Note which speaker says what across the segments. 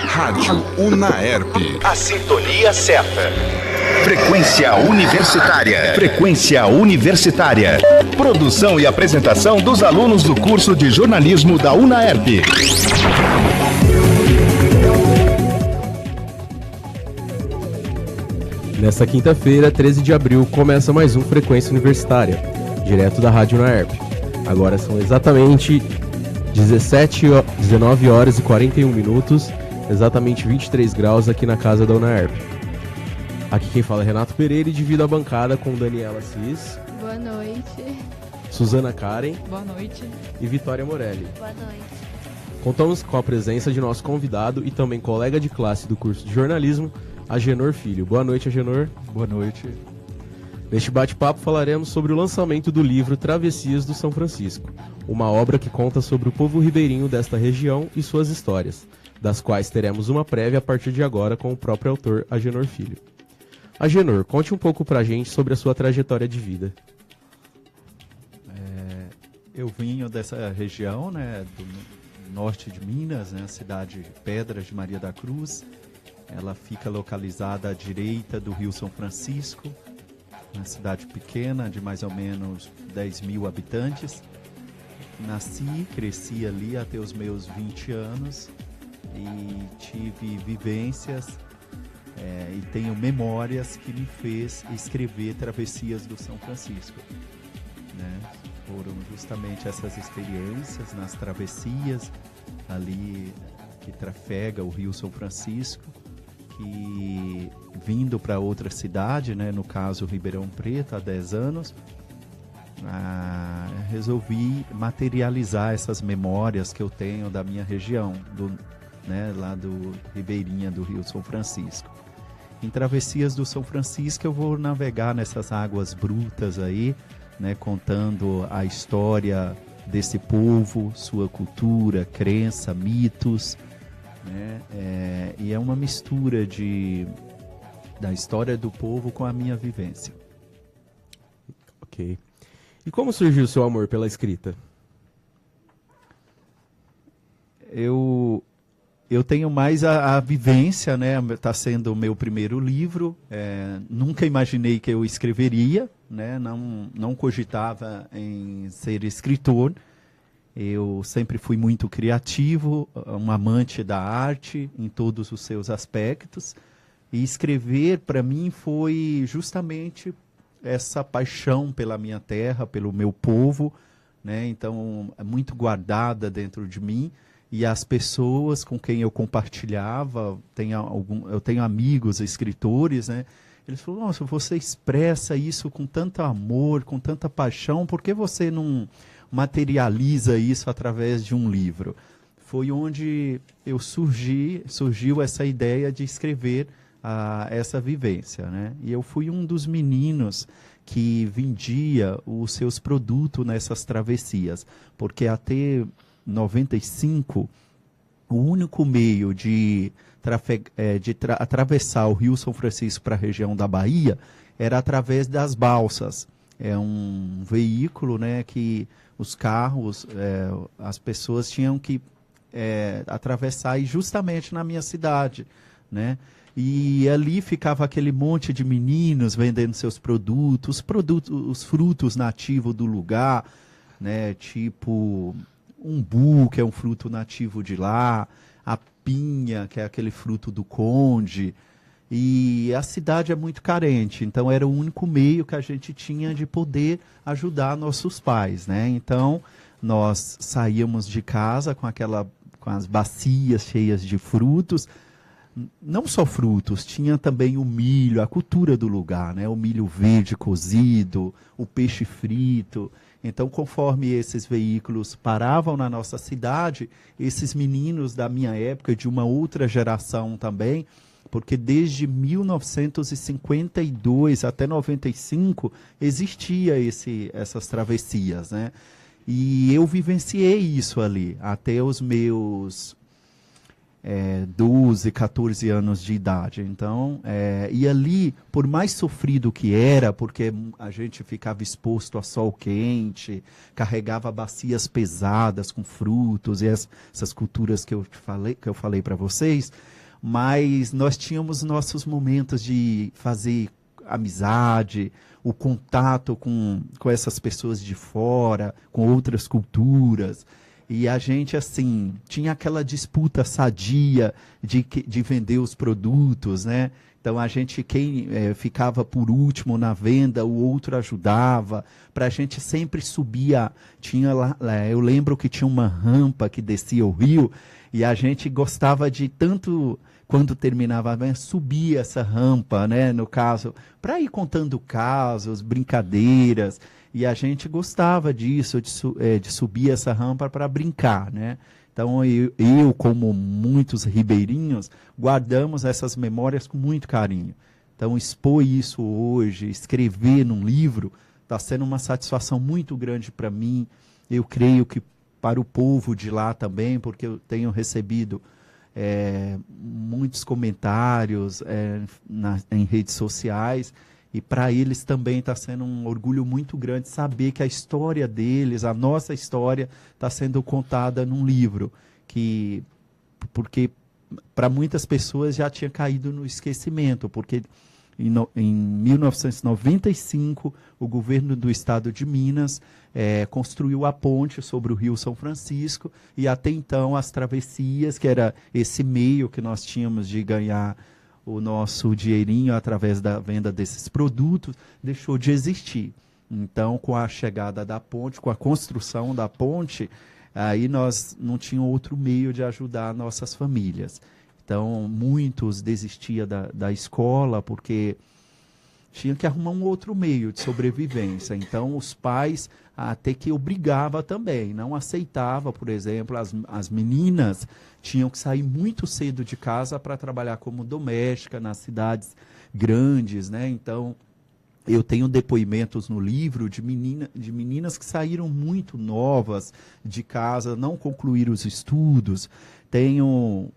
Speaker 1: Rádio Unaerp.
Speaker 2: A sintonia certa.
Speaker 3: Frequência Universitária. Frequência Universitária. Produção e apresentação dos alunos do curso de jornalismo da Unaerp.
Speaker 4: Nesta quinta-feira, 13 de abril, começa mais um Frequência Universitária, direto da Rádio Unaerp. Agora são exatamente 19 horas e 41 minutos, exatamente 23 graus aqui na casa da Unaerp. Aqui quem fala é Renato Pereira e divido a bancada com Daniela Cis.
Speaker 5: Boa noite.
Speaker 4: Suzana Karen.
Speaker 5: Boa noite.
Speaker 4: E Vitória Morelli.
Speaker 5: Boa noite.
Speaker 4: Contamos com a presença de nosso convidado e também colega de classe do curso de jornalismo, Agenor Filho. Boa noite, Agenor.
Speaker 6: Boa noite.
Speaker 4: Neste bate-papo falaremos sobre o lançamento do livro Travessias do São Francisco, uma obra que conta sobre o povo ribeirinho desta região e suas histórias, das quais teremos uma prévia a partir de agora com o próprio autor, Agenor Filho. Agenor, conte um pouco pra gente sobre a sua trajetória de vida.
Speaker 6: Eu vim dessa região, né, do norte de Minas, né, a cidade de Pedras de Maria da Cruz. Ela fica localizada à direita do Rio São Francisco, uma cidade pequena de mais ou menos 10 mil habitantes. Nasci, cresci ali até os meus 20 anos e tive vivências e tenho memórias que me fez escrever Travessias do São Francisco, né? Foram justamente essas experiências nas travessias ali que trafega o Rio São Francisco, que vindo para outra cidade, né, no caso Ribeirão Preto, há 10 anos, resolvi materializar essas memórias que eu tenho da minha região, lá do Ribeirinha do Rio São Francisco. Em Travessias do São Francisco eu vou navegar nessas águas brutas aí, né, contando a história desse povo, sua cultura, crença, mitos, né? E é uma mistura da história do povo com a minha vivência.
Speaker 4: Ok. E como surgiu o seu amor pela escrita?
Speaker 6: Eu tenho mais a vivência, né? Está sendo o meu primeiro livro. Nunca imaginei que eu escreveria, né? Não cogitava em ser escritor. Eu sempre fui muito criativo, um amante da arte em todos os seus aspectos. E escrever, para mim, foi justamente essa paixão pela minha terra, pelo meu povo, né? Então, é muito guardada dentro de mim. E as pessoas com quem eu compartilhava, eu tenho amigos escritores, né? Eles falaram, nossa, você expressa isso com tanto amor, com tanta paixão, por que você não materializa isso através de um livro? Foi onde surgiu essa ideia de escrever essa vivência, né? E eu fui um dos meninos que vendia os seus produtos nessas travessias, porque até 95, o único meio de atravessar o Rio São Francisco para a região da Bahia era através das balsas. É um veículo, né, que os carros, as pessoas tinham que atravessar justamente na minha cidade, né? E ali ficava aquele monte de meninos vendendo seus produtos, os frutos nativos do lugar, né, tipo umbu, que é um fruto nativo de lá, a pinha, que é aquele fruto do conde, e a cidade é muito carente, então era o único meio que a gente tinha de poder ajudar nossos pais, né? Então nós saíamos de casa com as bacias cheias de frutos, não só frutos, tinha também o milho, a cultura do lugar, né? O milho verde cozido, o peixe frito. Então, conforme esses veículos paravam na nossa cidade, esses meninos da minha época, de uma outra geração também, porque desde 1952 até 95 existia essas travessias, né? E eu vivenciei isso ali até os meus 12, 14 anos de idade. Então, e ali, por mais sofrido que era, porque a gente ficava exposto a sol quente, carregava bacias pesadas com frutos, e essas culturas que eu falei para vocês, mas nós tínhamos nossos momentos de fazer amizade, o contato com essas pessoas de fora, com outras culturas. E a gente, assim, tinha aquela disputa sadia de vender os produtos, né? Então, a gente, quem ficava por último na venda, o outro ajudava. Para a gente sempre subia. Tinha lá, eu lembro que tinha uma rampa que descia o rio, e a gente gostava de tanto, quando terminava a venda, subir essa rampa, né? No caso, para ir contando casos, brincadeiras. E a gente gostava disso, de subir essa rampa para brincar, né? Então, eu, como muitos ribeirinhos, guardamos essas memórias com muito carinho. Então, expor isso hoje, escrever num livro, está sendo uma satisfação muito grande para mim. Eu creio que para o povo de lá também, porque eu tenho recebido muitos comentários em redes sociais. E para eles também está sendo um orgulho muito grande saber que a história deles, a nossa história, está sendo contada num livro. Porque para muitas pessoas já tinha caído no esquecimento, porque em 1995 o governo do estado de Minas construiu a ponte sobre o Rio São Francisco, e até então as travessias, que era esse meio que nós tínhamos de ganhar o nosso dinheirinho através da venda desses produtos, deixou de existir. Então, com a chegada da ponte, com a construção da ponte, aí nós não tínhamos outro meio de ajudar nossas famílias. Então, muitos desistiam da escola porque tinham que arrumar um outro meio de sobrevivência. Então, os pais até que obrigava também, não aceitava, por exemplo, as meninas tinham que sair muito cedo de casa para trabalhar como doméstica nas cidades grandes, né? Então, eu tenho depoimentos no livro de meninas que saíram muito novas de casa, não concluíram os estudos. Tenho...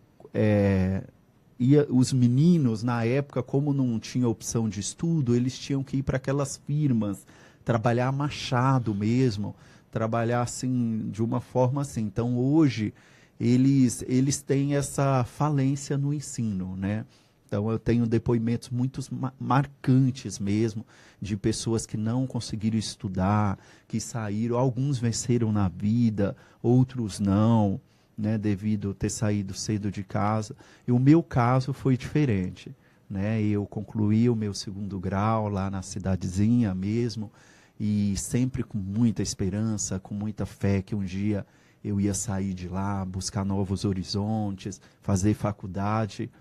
Speaker 6: os meninos, na época, como não tinha opção de estudo, eles tinham que ir para aquelas firmas, trabalhar machado mesmo, trabalhar assim, de uma forma assim. Então, hoje, eles têm essa falência no ensino, né? Então, eu tenho depoimentos muito marcantes mesmo, de pessoas que não conseguiram estudar, que saíram, alguns venceram na vida, outros não, né, devido a ter saído cedo de casa. E o meu caso foi diferente, né? Eu concluí o meu 2º grau lá na cidadezinha mesmo, e sempre com muita esperança, com muita fé que um dia eu ia sair de lá, buscar novos horizontes, fazer faculdade.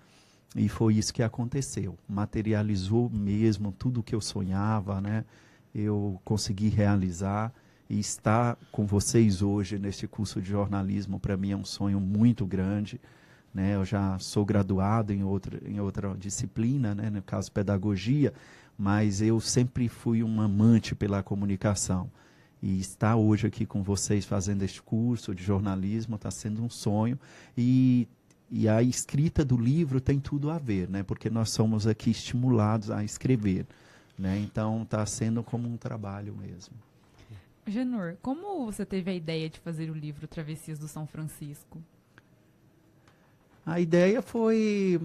Speaker 6: E foi isso que aconteceu. Materializou mesmo tudo o que eu sonhava, né? Eu consegui realizar. E estar com vocês hoje neste curso de jornalismo, para mim, é um sonho muito grande, né? Eu já sou graduado em outra disciplina, né? No caso, pedagogia, mas eu sempre fui um amante pela comunicação. E estar hoje aqui com vocês fazendo este curso de jornalismo está sendo um sonho. E a escrita do livro tem tudo a ver, né? Porque nós somos aqui estimulados a escrever, né? Então, está sendo como um trabalho mesmo.
Speaker 1: Genor, como você teve a ideia de fazer o livro Travessias do São Francisco?
Speaker 6: A ideia foi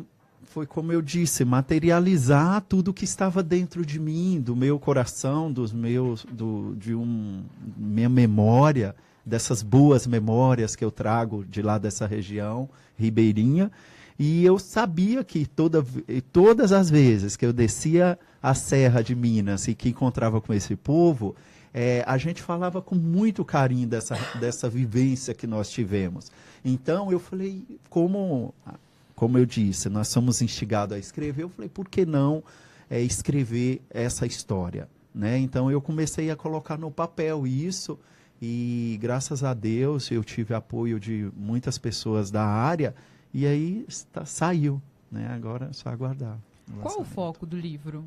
Speaker 6: como eu disse, materializar tudo que estava dentro de mim, do meu coração, minha memória, dessas boas memórias que eu trago de lá dessa região ribeirinha. E eu sabia que todas as vezes que eu descia a Serra de Minas e que encontrava com esse povo, a gente falava com muito carinho dessa vivência que nós tivemos. Então, eu falei, como eu disse, nós somos instigados a escrever, eu falei, por que não escrever essa história? Né? Então, eu comecei a colocar no papel isso, e graças a Deus eu tive apoio de muitas pessoas da área, e aí saiu. Né? Agora é só aguardar.
Speaker 1: Qual o foco do livro?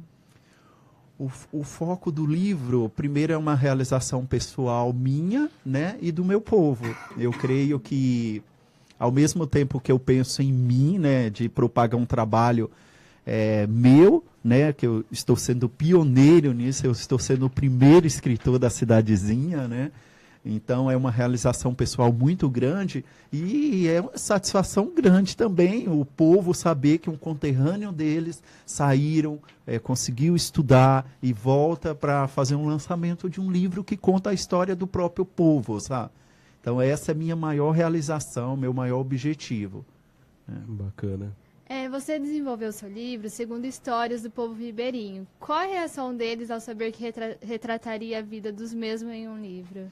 Speaker 6: O foco do livro, primeiro, é uma realização pessoal minha, né, e do meu povo. Eu creio que ao mesmo tempo que eu penso em mim, né, de propagar um trabalho meu, né, que eu estou sendo pioneiro nisso, eu estou sendo o primeiro escritor da cidadezinha, né, então é uma realização pessoal muito grande e é uma satisfação grande também o povo saber que um conterrâneo deles saíram, conseguiu estudar e volta para fazer um lançamento de um livro que conta a história do próprio povo, sabe? Então essa é a minha maior realização, meu maior objetivo.
Speaker 4: Bacana.
Speaker 5: Você desenvolveu seu livro segundo histórias do povo ribeirinho. Qual a reação deles ao saber que retrataria a vida dos mesmos em um livro?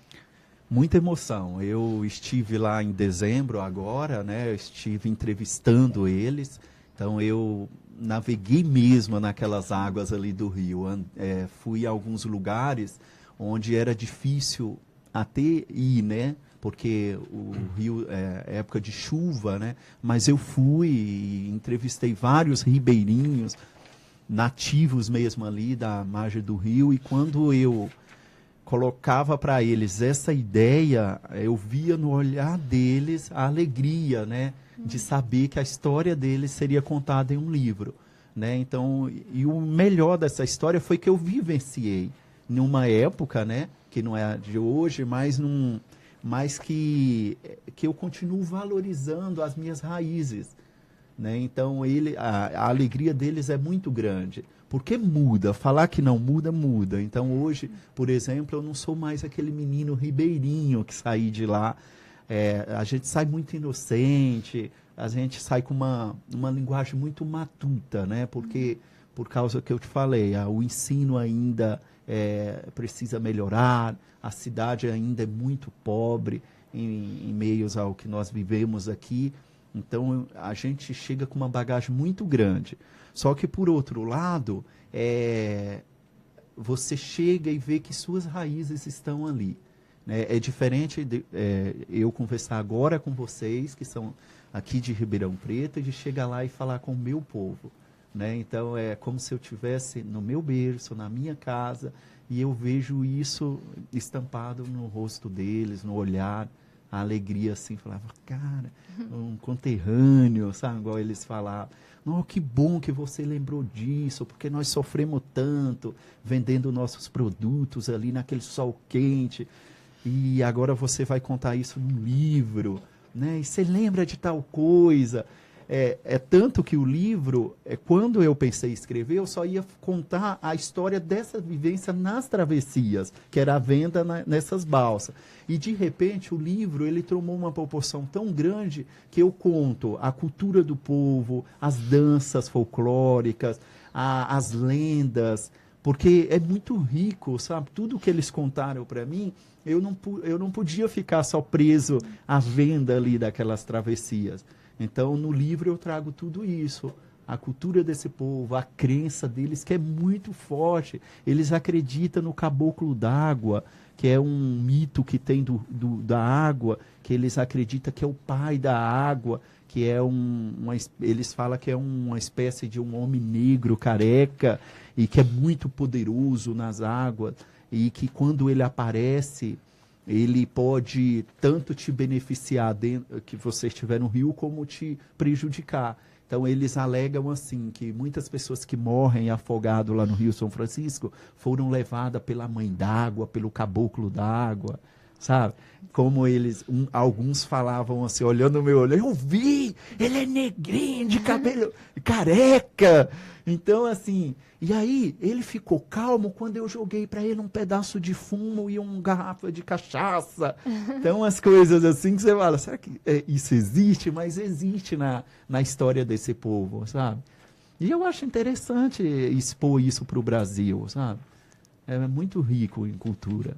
Speaker 6: Muita emoção. Eu estive lá em dezembro agora, né? Eu estive entrevistando eles. Então eu naveguei mesmo naquelas águas ali do rio. Fui a alguns lugares onde era difícil até ir, né? Porque o rio é época de chuva, né? Mas eu fui e entrevistei vários ribeirinhos, nativos mesmo ali da margem do rio, e quando eu colocava para eles essa ideia, eu via no olhar deles a alegria, né? De saber que a história deles seria contada em um livro, né? Então, e o melhor dessa história foi que eu vivenciei numa época, né? Que não é de hoje, mas que eu continuo valorizando as minhas raízes, né? Então a alegria deles é muito grande, porque muda, falar que não muda, muda. Então hoje, por exemplo, eu não sou mais aquele menino ribeirinho que saí de lá, a gente sai muito inocente, a gente sai com uma linguagem muito matuta, né? Porque, por causa que eu te falei, o ensino ainda precisa melhorar, a cidade ainda é muito pobre em meios ao que nós vivemos aqui, então a gente chega com uma bagagem muito grande. Só que, por outro lado, você chega e vê que suas raízes estão ali, né? É diferente de eu conversar agora com vocês, que são aqui de Ribeirão Preto, e de chegar lá e falar com o meu povo, né? Então é como se eu estivesse no meu berço, na minha casa, e eu vejo isso estampado no rosto deles, no olhar, a alegria assim, falava, cara, um conterrâneo, sabe, igual eles falavam. Não, que bom que você lembrou disso, porque nós sofremos tanto vendendo nossos produtos ali naquele sol quente, e agora você vai contar isso num livro, né? E você lembra de tal coisa. Tanto que o livro, quando eu pensei em escrever, eu só ia contar a história dessa vivência nas travessias, que era a venda nessas balsas. E, de repente, o livro ele tomou uma proporção tão grande que eu conto a cultura do povo, as danças folclóricas, as lendas, porque é muito rico, sabe? Tudo que eles contaram para mim, eu não podia ficar só preso à venda ali daquelas travessias. Então, no livro eu trago tudo isso, a cultura desse povo, a crença deles, que é muito forte. Eles acreditam no caboclo d'água, que é um mito que tem da água, que eles acreditam que é o pai da água, que é eles falam que é uma espécie de um homem negro, careca, e que é muito poderoso nas águas, e que quando ele aparece, ele pode tanto te beneficiar que você estiver no rio, como te prejudicar. Então, eles alegam assim, que muitas pessoas que morrem afogadas lá no Rio São Francisco foram levadas pela mãe d'água, pelo caboclo d'água, sabe? Como alguns falavam assim, olhando no meu olho, eu vi, ele é negrinho, de cabelo careca. Então, assim, e aí ele ficou calmo quando eu joguei para ele um pedaço de fumo e uma garrafa de cachaça. Então, as coisas assim que você fala, será que isso existe? Mas existe na história desse povo, sabe? E eu acho interessante expor isso para o Brasil, sabe? É muito rico em cultura.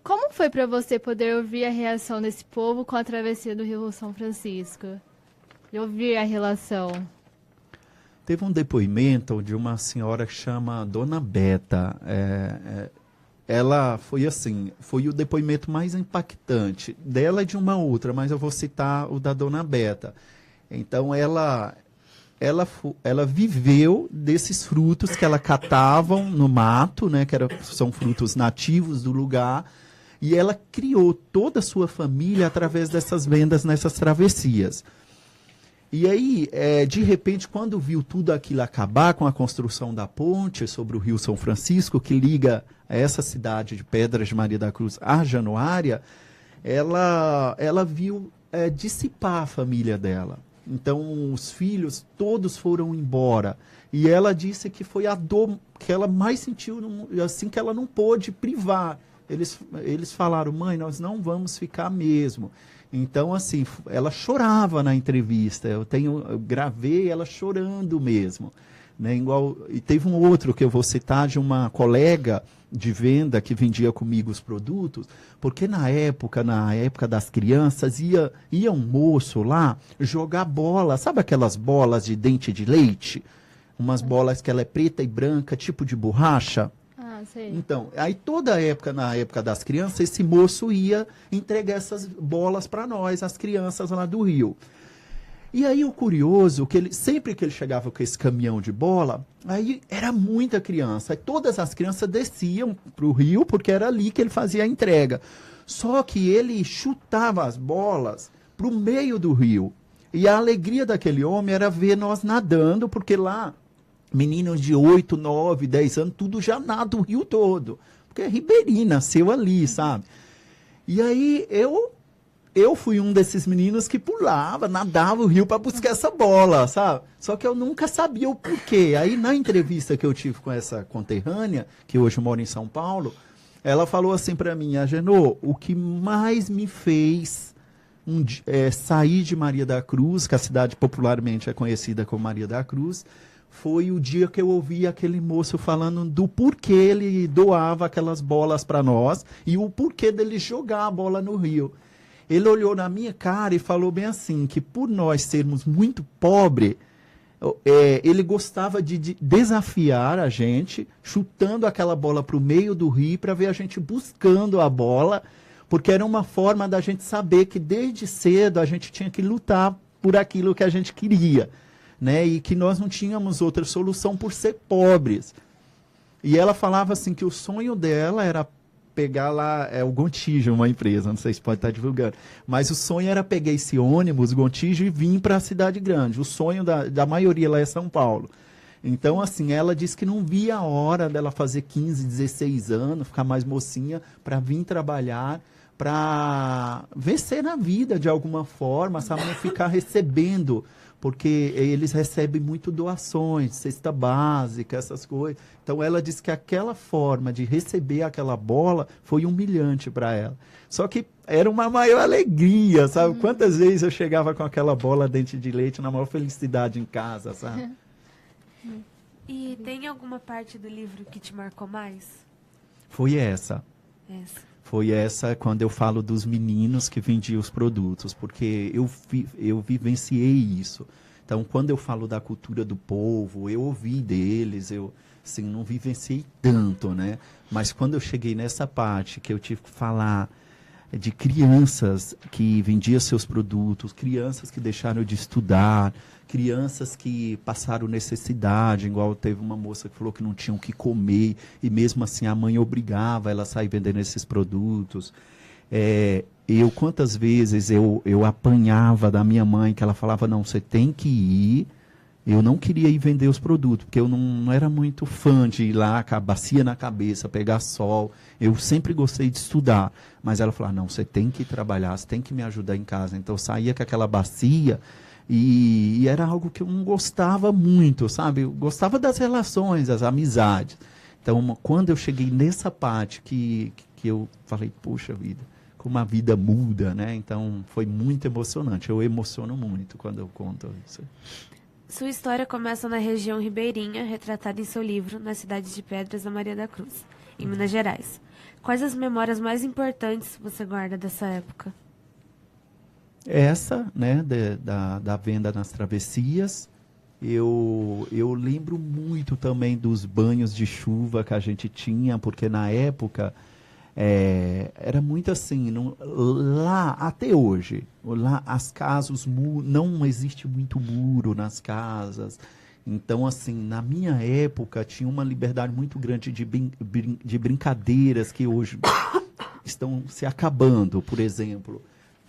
Speaker 5: Como foi para você poder ouvir a reação desse povo com a travessia do Rio São Francisco? E ouvir a relação?
Speaker 6: Teve um depoimento de uma senhora que chama Dona Beta. Ela foi assim, foi o depoimento mais impactante dela e de uma outra, mas eu vou citar o da Dona Beta. Então ela viveu desses frutos que ela catavam no mato, né, são frutos nativos do lugar, E ela criou toda a sua família através dessas vendas nessas travessias. E aí, de repente, quando viu tudo aquilo acabar com a construção da ponte sobre o Rio São Francisco, que liga essa cidade de Pedras de Maria da Cruz à Januária, ela viu dissipar a família dela. Então, os filhos todos foram embora. E ela disse que foi a dor que ela mais sentiu, assim, que ela não pôde privar. Eles falaram, mãe, nós não vamos ficar mesmo. Então, assim, ela chorava na entrevista. Eu gravei ela chorando mesmo. Né? E teve um outro que eu vou citar de uma colega de venda que vendia comigo os produtos, porque na época das crianças, ia um moço lá jogar bola, sabe aquelas bolas de dente de leite? Umas bolas que ela é preta e branca, tipo de borracha.
Speaker 5: Sei.
Speaker 6: Então, aí na época das crianças, esse moço ia entregar essas bolas para nós, as crianças lá do Rio. E aí o curioso, sempre que ele chegava com esse caminhão de bola, aí era muita criança. Aí todas as crianças desciam para o rio, porque era ali que ele fazia a entrega. Só que ele chutava as bolas para o meio do rio. E a alegria daquele homem era ver nós nadando, porque lá, meninos de 8, 9, 10 anos, tudo já nada o rio todo. Porque é ribeirinho, nasceu ali, sabe? E aí eu fui um desses meninos que pulava, nadava o rio para buscar essa bola, sabe? Só que eu nunca sabia o porquê. Aí na entrevista que eu tive com essa conterrânea, que hoje mora em São Paulo, ela falou assim para mim, Agenor, o que mais me fez sair de Maria da Cruz, que a cidade popularmente é conhecida como Maria da Cruz, foi o dia que eu ouvi aquele moço falando do porquê ele doava aquelas bolas para nós e o porquê dele jogar a bola no rio. Ele olhou na minha cara e falou bem assim, que por nós sermos muito pobres, ele gostava de desafiar a gente, chutando aquela bola para o meio do rio para ver a gente buscando a bola, porque era uma forma da gente saber que desde cedo a gente tinha que lutar por aquilo que a gente queria. Né, e que nós não tínhamos outra solução por ser pobres. E ela falava assim que o sonho dela era pegar lá, o Gontijo, uma empresa, não sei se pode estar divulgando, mas o sonho era pegar esse ônibus, Gontijo, e vir para a cidade grande. O sonho da maioria lá é São Paulo. Então, assim, ela disse que não via a hora dela fazer 15, 16 anos, ficar mais mocinha, para vir trabalhar, para vencer na vida de alguma forma, sabe, não ficar recebendo, porque eles recebem muito doações, cesta básica, essas coisas. Então, ela disse que aquela forma de receber aquela bola foi humilhante para ela. Só que era uma maior alegria, sabe? Quantas vezes eu chegava com aquela bola dente de leite na maior felicidade em casa, sabe?
Speaker 7: E tem alguma parte do livro que te marcou mais?
Speaker 6: Foi essa. Foi essa quando eu falo dos meninos que vendiam os produtos, porque eu vivenciei isso. Então, quando eu falo da cultura do povo, eu ouvi deles, eu assim, não vivenciei tanto, né? Mas quando eu cheguei nessa parte que eu tive que falar de crianças que vendiam seus produtos, crianças que deixaram de estudar, crianças que passaram necessidade, igual teve uma moça que falou que não tinham o que comer, e mesmo assim a mãe obrigava ela a sair vendendo esses produtos. Quantas vezes eu apanhava da minha mãe, que ela falava, não, você tem que ir. Eu não queria ir vender os produtos, porque eu não era muito fã de ir lá com a bacia na cabeça, pegar sol. Eu sempre gostei de estudar. Mas ela falou, não, você tem que ir trabalhar, você tem que me ajudar em casa. Então eu saía com aquela bacia e era algo que eu não gostava muito, sabe? Eu gostava das relações, das amizades. Então, quando eu cheguei nessa parte que eu falei, poxa vida, como a vida muda, né? Então, foi muito emocionante. Eu emociono muito quando eu conto isso.
Speaker 7: Sua história começa na região ribeirinha, retratada em seu livro, na cidade de Pedras da Maria da Cruz, em Minas Gerais. Quais as memórias mais importantes você guarda dessa época?
Speaker 6: Essa, né, da venda nas travessias. Eu lembro muito também dos banhos de chuva que a gente tinha, porque na época era muito assim, lá até hoje, lá as casas, não existe muito muro nas casas. Então, assim, na minha época tinha uma liberdade muito grande de brincadeiras que hoje estão se acabando. Por exemplo,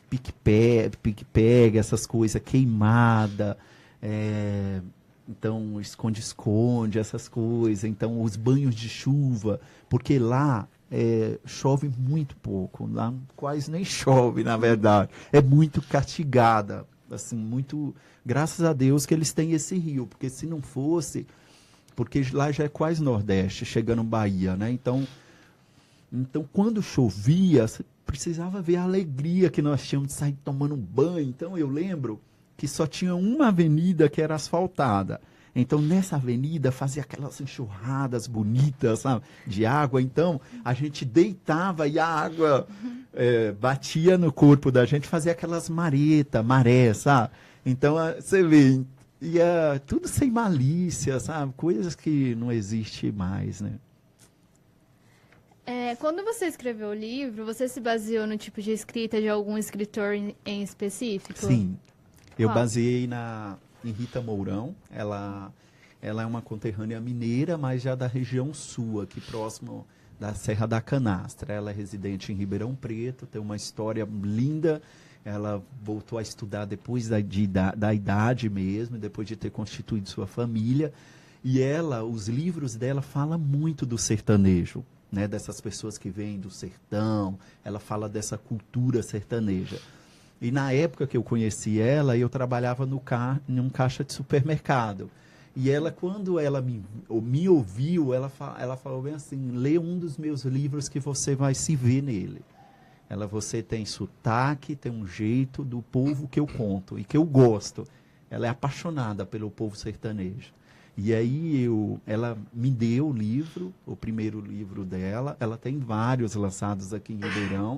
Speaker 6: pique-pega, essas coisas, queimada, então esconde-esconde, essas coisas. Então, os banhos de chuva, porque lá chove muito pouco, lá quase nem chove, na verdade. É muito castigada, assim, muito... Graças a Deus que eles têm esse rio, porque se não fosse... Porque lá já é quase Nordeste, chegando Bahia, né? Então, quando chovia, você precisava ver a alegria que nós tínhamos de sair tomando um banho. Então, eu lembro que só tinha uma avenida que era asfaltada. Então, nessa avenida, fazia aquelas enxurradas bonitas, sabe, de água. Então, a gente deitava e a água batia no corpo da gente, fazia aquelas marés, sabe? Então, você vê, ia tudo sem malícia, sabe? Coisas que não existem mais, né?
Speaker 5: Quando você escreveu o livro, você se baseou no tipo de escrita de algum escritor em específico?
Speaker 6: Sim. Eu
Speaker 5: Qual?
Speaker 6: baseei em Rita Mourão. Ela é uma conterrânea mineira, mas já da região sul, aqui próximo da Serra da Canastra. Ela é residente em Ribeirão Preto, tem uma história linda. Ela voltou a estudar depois da idade mesmo, depois de ter constituído sua família. E os livros dela falam muito do sertanejo, né? Dessas pessoas que vêm do sertão. Ela fala dessa cultura sertaneja. E na época que eu conheci ela, eu trabalhava num caixa de supermercado. E ela, quando ela me ouviu, ela falou bem assim: lê um dos meus livros que você vai se ver nele. Você tem sotaque, tem um jeito do povo que eu conto e que eu gosto. Ela é apaixonada pelo povo sertanejo. E aí ela me deu o livro, o primeiro livro dela. Ela tem vários lançados aqui em Ribeirão.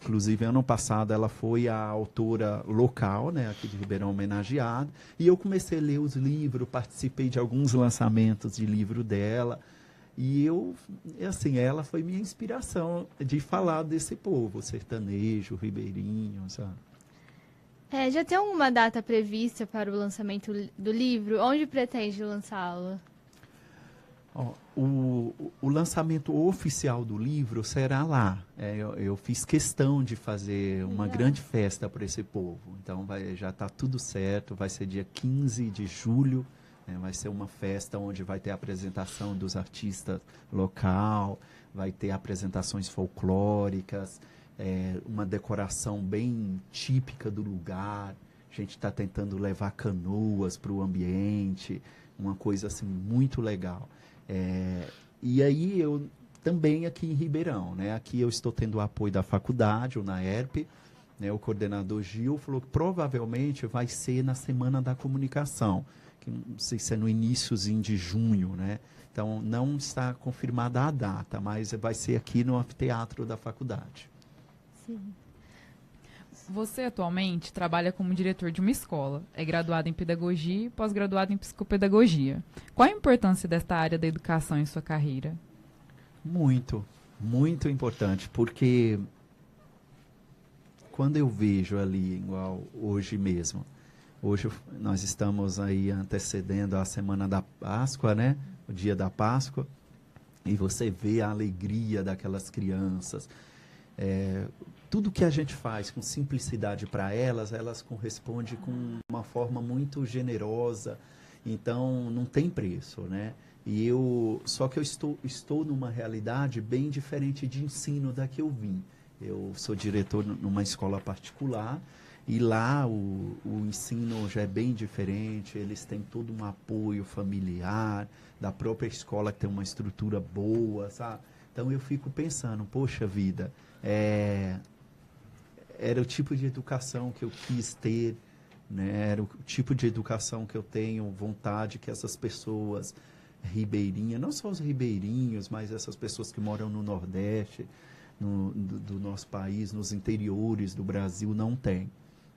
Speaker 6: Inclusive, ano passado, ela foi a autora local, né, aqui de Ribeirão, homenageada. E eu comecei a ler os livros, participei de alguns lançamentos de livro dela. E ela foi minha inspiração de falar desse povo, sertanejo, ribeirinho, sabe?
Speaker 5: Já tem alguma data prevista para o lançamento do livro? Onde pretende lançá-lo?
Speaker 6: O lançamento oficial do livro será lá. Eu fiz questão de fazer uma grande festa para esse povo. Então, já está tudo certo, vai ser dia 15 de julho. Vai ser uma festa onde vai ter a apresentação dos artistas local, vai ter apresentações folclóricas, uma decoração bem típica do lugar. A gente está tentando levar canoas para o ambiente, uma coisa assim muito legal. E aí eu também aqui em Ribeirão, né? Aqui eu estou tendo o apoio da faculdade, o UNAERP, né? O coordenador Gil falou que provavelmente vai ser na Semana da Comunicação, que não sei se é no iniciozinho de junho, né? Então, não está confirmada a data, mas vai ser aqui no anfiteatro da faculdade.
Speaker 5: Sim.
Speaker 1: Você atualmente trabalha como diretor de uma escola, é graduado em pedagogia e pós-graduado em psicopedagogia. Qual a importância desta área da educação em sua carreira?
Speaker 6: Muito, muito importante, porque quando eu vejo ali, igual hoje mesmo, hoje nós estamos aí antecedendo a semana da Páscoa, né? O dia da Páscoa, e você vê a alegria daquelas crianças. Tudo que a gente faz com simplicidade para elas correspondem com uma forma muito generosa, então não tem preço, né? Só que eu estou numa realidade bem diferente de ensino da que eu vim. Eu sou diretor numa escola particular, e lá o ensino já é bem diferente, eles têm todo um apoio familiar, da própria escola que tem uma estrutura boa, sabe? Então eu fico pensando, poxa vida, era o tipo de educação que eu quis ter, né? Era o tipo de educação que eu tenho vontade que essas pessoas ribeirinhas, não só os ribeirinhos, mas essas pessoas que moram no Nordeste, do nosso país, nos interiores do Brasil, não têm.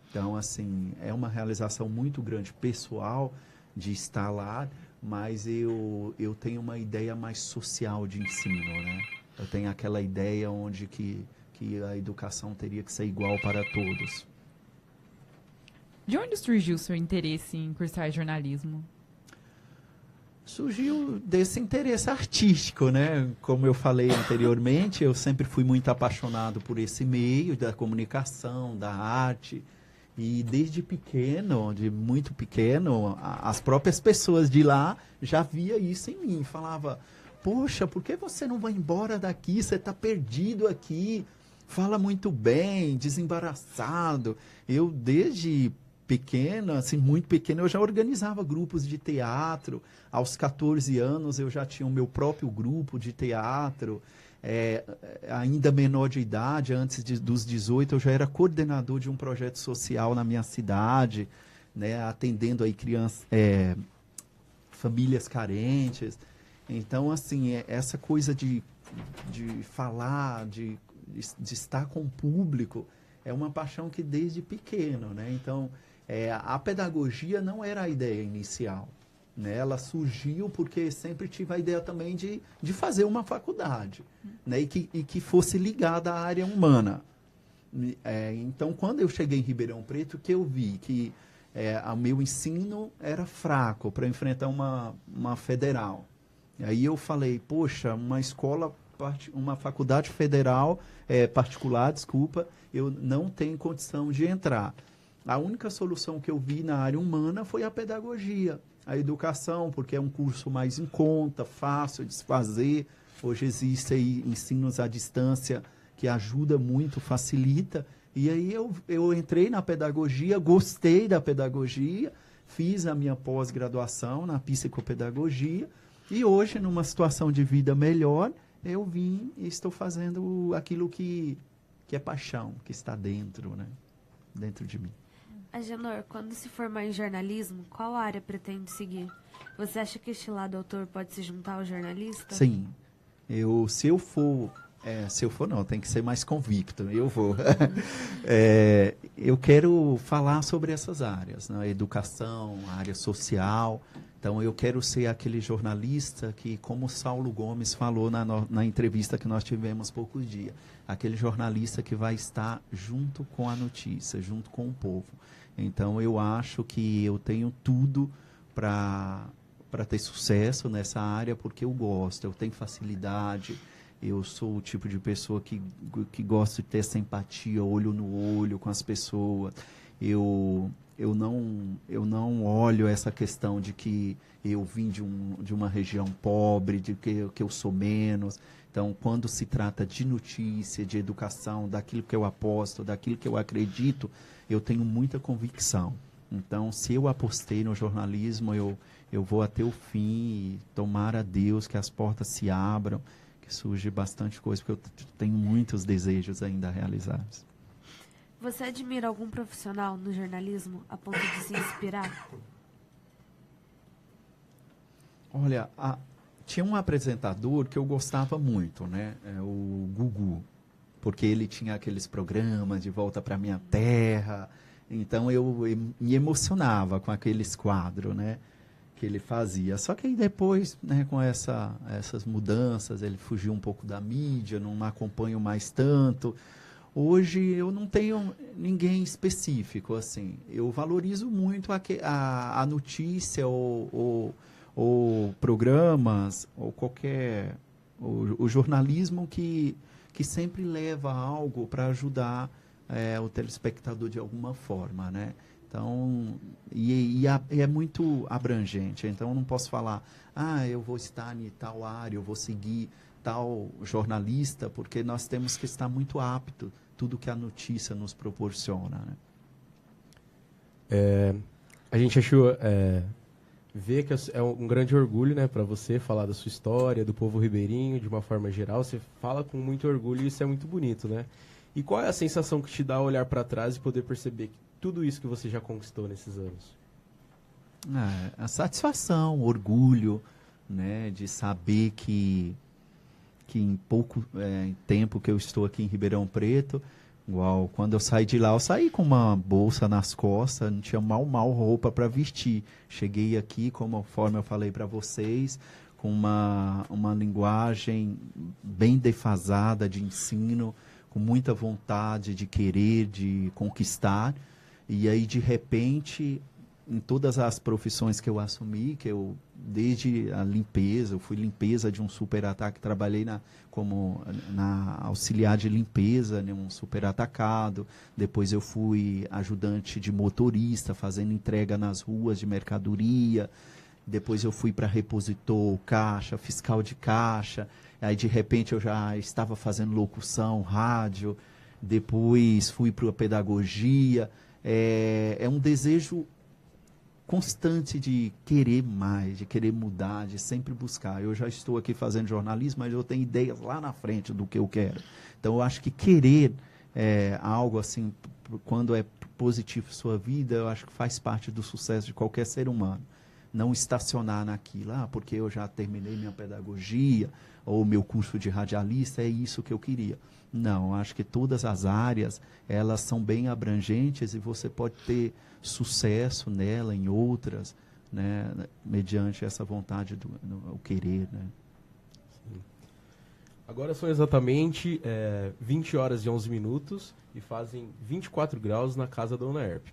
Speaker 6: Então, assim, é uma realização muito grande pessoal de estar lá, mas eu tenho uma ideia mais social de ensino, né? Eu tenho aquela ideia onde que a educação teria que ser igual para todos.
Speaker 1: De onde surgiu o seu interesse em cursar jornalismo?
Speaker 6: surgiu desse interesse artístico, né? Como eu falei anteriormente, eu sempre fui muito apaixonado por esse meio da comunicação, da arte. E desde pequeno, de muito pequeno, as próprias pessoas de lá já via isso em mim. Falava, poxa, por que você não vai embora daqui? Você está perdido aqui. Fala muito bem, desembaraçado. Eu, desde pequeno, assim, muito pequeno, eu já organizava grupos de teatro. Aos 14 anos, eu já tinha o meu próprio grupo de teatro. Ainda menor de idade, antes dos 18, eu já era coordenador de um projeto social na minha cidade, né, atendendo aí crianças, famílias carentes. Então, assim, essa coisa de falar, de estar com o público, é uma paixão que desde pequeno, né? Então, a pedagogia não era a ideia inicial, né? Ela surgiu porque sempre tive a ideia também de fazer uma faculdade, né? E que fosse ligada à área humana. Então, quando eu cheguei em Ribeirão Preto, que eu vi que o meu ensino era fraco para enfrentar uma federal. Aí eu falei, poxa, uma faculdade federal, particular, desculpa, eu não tenho condição de entrar. A única solução que eu vi na área humana foi a pedagogia, a educação, porque é um curso mais em conta, fácil de se fazer. Hoje existem aí ensinos à distância que ajuda muito, facilita. E aí eu entrei na pedagogia, gostei da pedagogia, fiz a minha pós-graduação na psicopedagogia e hoje, numa situação de vida melhor, eu vim e estou fazendo aquilo que é paixão, que está dentro, né? Dentro de mim.
Speaker 7: Agenor, quando se formar em jornalismo, qual área pretende seguir? Você acha que este lado autor pode se juntar ao jornalista?
Speaker 6: Sim. Se eu for não, tem que ser mais convicto. Eu vou. Eu quero falar sobre essas áreas, né? Educação, área social. Então, eu quero ser aquele jornalista que, como Saulo Gomes falou na entrevista que nós tivemos há poucos dias, aquele jornalista que vai estar junto com a notícia, junto com o povo. Então, eu acho que eu tenho tudo para ter sucesso nessa área, porque eu gosto, eu tenho facilidade, eu sou o tipo de pessoa que gosta de ter essa empatia, olho no olho com as pessoas. Eu não olho essa questão de que eu vim de uma região pobre, de que eu sou menos. Então, quando se trata de notícia, de educação, daquilo que eu aposto, daquilo que eu acredito, eu tenho muita convicção. Então, se eu apostei no jornalismo, eu vou até o fim e tomara a Deus que as portas se abram, que surge bastante coisa, porque eu tenho muitos desejos ainda realizados.
Speaker 7: Você admira algum profissional no jornalismo a ponto de se inspirar?
Speaker 6: Olha, tinha um apresentador que eu gostava muito, né? O Gugu, porque ele tinha aqueles programas de Volta para Minha Terra. Então, eu me emocionava com aqueles quadros, né? Que ele fazia. Só que aí depois, né, com essas mudanças, ele fugiu um pouco da mídia, não acompanho mais tanto. Hoje eu não tenho ninguém específico, assim. Eu valorizo muito a notícia ou programas ou qualquer o jornalismo que sempre leva algo para ajudar o telespectador de alguma forma, né? Então, é muito abrangente. Então, eu não posso falar, eu vou estar em tal área, eu vou seguir tal jornalista, porque nós temos que estar muito apto tudo que a notícia nos proporciona, né?
Speaker 4: A gente achou ver que é um grande orgulho, né, para você falar da sua história, do povo ribeirinho, de uma forma geral. Você fala com muito orgulho e isso é muito bonito, né? E qual é a sensação que te dá olhar para trás e poder perceber que tudo isso que você já conquistou nesses anos?
Speaker 6: A satisfação, o orgulho, né, de saber que em pouco tempo que eu estou aqui em Ribeirão Preto, igual quando eu saí de lá, eu saí com uma bolsa nas costas, não tinha mal roupa para vestir. Cheguei aqui, conforme eu falei para vocês, com uma linguagem bem defasada de ensino, com muita vontade de querer, de conquistar. E aí, de repente, em todas as profissões que eu assumi, desde a limpeza, eu fui limpeza de um superataque, trabalhei como auxiliar de limpeza em um superatacado, depois eu fui ajudante de motorista, fazendo entrega nas ruas de mercadoria, depois eu fui para repositor, caixa, fiscal de caixa, aí de repente eu já estava fazendo locução, rádio, depois fui para a pedagogia. É um desejo constante de querer mais, de querer mudar, de sempre buscar. Eu já estou aqui fazendo jornalismo, mas eu tenho ideias lá na frente do que eu quero. Então eu acho que querer algo assim, quando é positivo em sua vida, eu acho que faz parte do sucesso de qualquer ser humano. Não estacionar naquilo, porque eu já terminei minha pedagogia ou meu curso de radialista, é isso que eu queria. Não, acho que todas as áreas, elas são bem abrangentes e você pode ter sucesso nela, em outras, né, mediante essa vontade o querer, né.
Speaker 4: Sim. Agora são exatamente 20 horas e 11 minutos e fazem 24 graus na casa da UNAERP.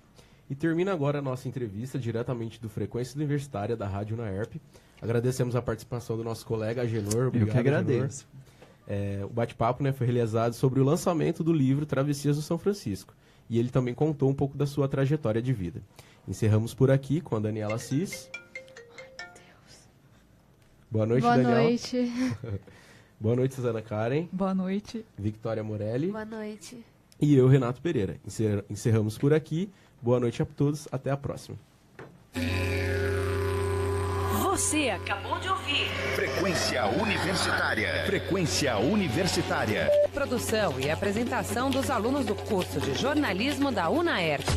Speaker 4: E termina agora a nossa entrevista diretamente do Frequência Universitária da Rádio UNAERP. Agradecemos a participação do nosso colega Agenor. Obrigado,
Speaker 6: eu que agradeço.
Speaker 4: O bate-papo foi realizado sobre o lançamento do livro Travessias do São Francisco. E ele também contou um pouco da sua trajetória de vida. Encerramos por aqui com a Daniela Assis. Boa noite, Daniela.
Speaker 5: Boa noite.
Speaker 4: Boa noite, Suzana Karen.
Speaker 1: Boa noite.
Speaker 4: Victoria Morelli.
Speaker 7: Boa noite.
Speaker 4: E eu, Renato Pereira. Encerramos por aqui. Boa noite a todos. Até a próxima.
Speaker 8: Você acabou de ouvir
Speaker 3: Frequência Universitária. Frequência Universitária.
Speaker 8: produção e apresentação dos alunos do curso de jornalismo da UNAERP.